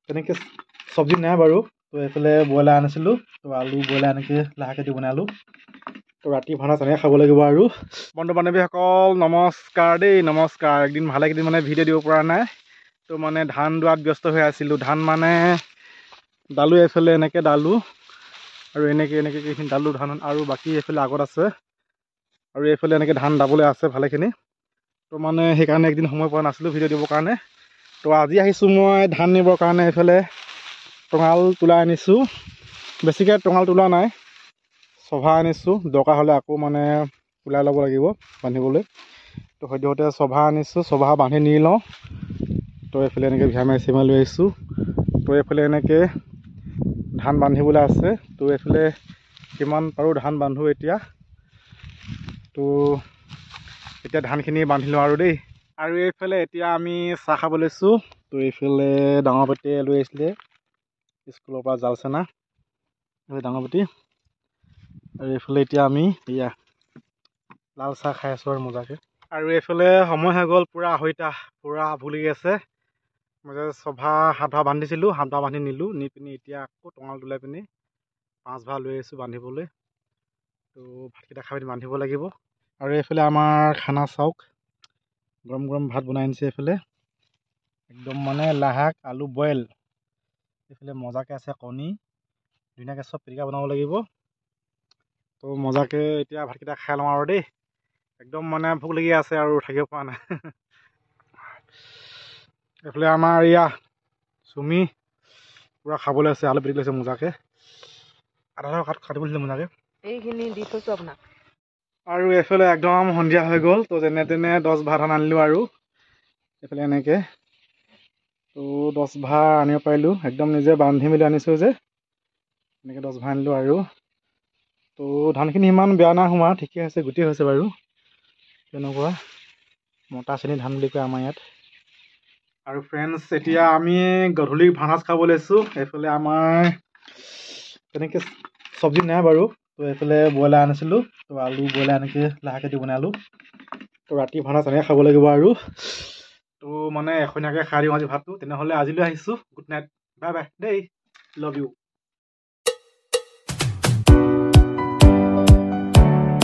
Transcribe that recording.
তেনেকৈ চব্জি নাই বাৰু। তো এইফালে ব্ৰইলাৰ আনিছিলোঁ, তো আলু ব্ৰইলাৰ এনেকৈ লাহেকৈ দি বনালোঁ। তো ৰাতি ভাত এনেকৈ খাব লাগিব। আৰু বন্ধু বান্ধৱীসকল নমস্কাৰ দেই, নমস্কাৰ। একদিন ভালেকেইদিন মানে ভিডিঅ' দিব পৰা নাই। তো মানে ধান দোৱাত ব্যস্ত হৈ আছিলোঁ। ধান মানে দালোঁ, এইফালে এনেকৈ দালোঁ আৰু এনেকৈ এইখিনি দালোঁ ধান, আৰু বাকী এইফালে আগত আছে, আৰু এইফালে এনেকৈ ধান দাবলৈ আছে ভালেখিনি। তো মানে সেইকাৰণে একদিন সময় পোৱা নাছিলোঁ ভিডিঅ' দিবৰ কাৰণে। তো আজি আহিছোঁ মই ধান নিবৰ কাৰণে। এইফালে টঙাল তোলা আনিছোঁ, বেছিকৈ টঙাল তোলা নাই, চভা আনিছোঁ। দৰকাৰ হ'লে আকৌ মানে ওলাই ল'ব লাগিব বান্ধিবলৈ। তো সদ্যহতে চভা আনিছোঁ, চভা বান্ধি নি লওঁ। তো এইফালে এনেকৈ ভিয়ামাৰি চিমাৰি লৈ আহিছোঁ। তো এইফালে এনেকৈ ধান বান্ধিবলৈ আছে। তো এইফালে কিমান পাৰোঁ ধান বান্ধো এতিয়া। তো এতিয়া ধানখিনি বান্ধি লওঁ আৰু দেই। আৰু এইফালে এতিয়া আমি চাহ খাব লৈছোঁ। তো এইফালে ডাঙৰ পেটিয়ে লৈ আহিছিলে স্কুলৰ পৰা জাল চানা, এইফালে ডাঙৰ পেটি। আৰু এইফালে এতিয়া আমি এয়া লাল চাহ খাই আছোঁ আৰু মজাকৈ। আৰু এইফালে সময় হৈ গ'ল পূৰা 2:30, পূৰা ভোক লাগি আছে। মই যে চভা হাত ভা বান্ধিছিলোঁ, হাত ভা বান্ধি নিলোঁ, নি পিনি এতিয়া আকৌ টঙাল তোলাই পিনি 5 ভা লৈ আহিছোঁ বান্ধিবলৈ। তো ভাতকেইটা খাই পিনি বান্ধিব লাগিব। আৰু এইফালে আমাৰ খানা চাওক, গৰম গৰম ভাত বনাই আনিছে এইফালে, একদম মানে লাহাক আলু বইল। এইফালে মজাকৈ আছে কণী, ধুনীয়াকৈ চব পিটিকা বনাব লাগিব। তো মজাকৈ এতিয়া ভাতকেইটা খাই লওঁ আৰু দেই। একদম মানে ভোক লাগি আছে আৰু থাকিব পৰা নাই। এইফালে আমাৰ এয়া চুমি পূৰা খাবলৈ আছে, আলু পিটিকি লৈছে মজাকৈ, আধা কাটিব দিছিলে মজাকৈ। এইখিনি দি থৈছোঁ আপোনাক। আৰু এইফালে একদম সন্ধিয়া হৈ গ'ল। তো যেনে তেনে 10 ভা ধান আনিলোঁ। আৰু এইফালে এনেকৈ তো 10 ভা আনিব পাৰিলোঁ, একদম নিজে বান্ধি মেলি আনিছোঁ যে, এনেকৈ 10 ভা আনিলোঁ। আৰু তো ধানখিনি ইমান বেয়া নাই হোৱা, ঠিকে আছে, গোটেই হৈছে বাৰু। তেনেকুৱা মতা চেনি ধান বুলি কয় আমাৰ ইয়াত। আৰু ফ্ৰেণ্ডছ এতিয়া আমি গধূলি ভাত সাজ খাব লৈছোঁ। এইফালে আমাৰ তেনেকৈ চব্জি নাই বাৰু। তো এইফালে ব্ৰইলাৰ আনিছিলোঁ, তো আলু ব্ৰইলাৰ এনেকৈ লাহেকৈ দি বনালোঁ। তো ৰাতি ভাত এনেকৈ খাব লাগিব। আৰু তো মানে এখনীয়াকৈ খাই দিওঁ আজি ভাতটো। তেনেহ'লে আজিলৈ আহিছোঁ, গুড নাইট, বাই বাই দেই, লাভ ইউ।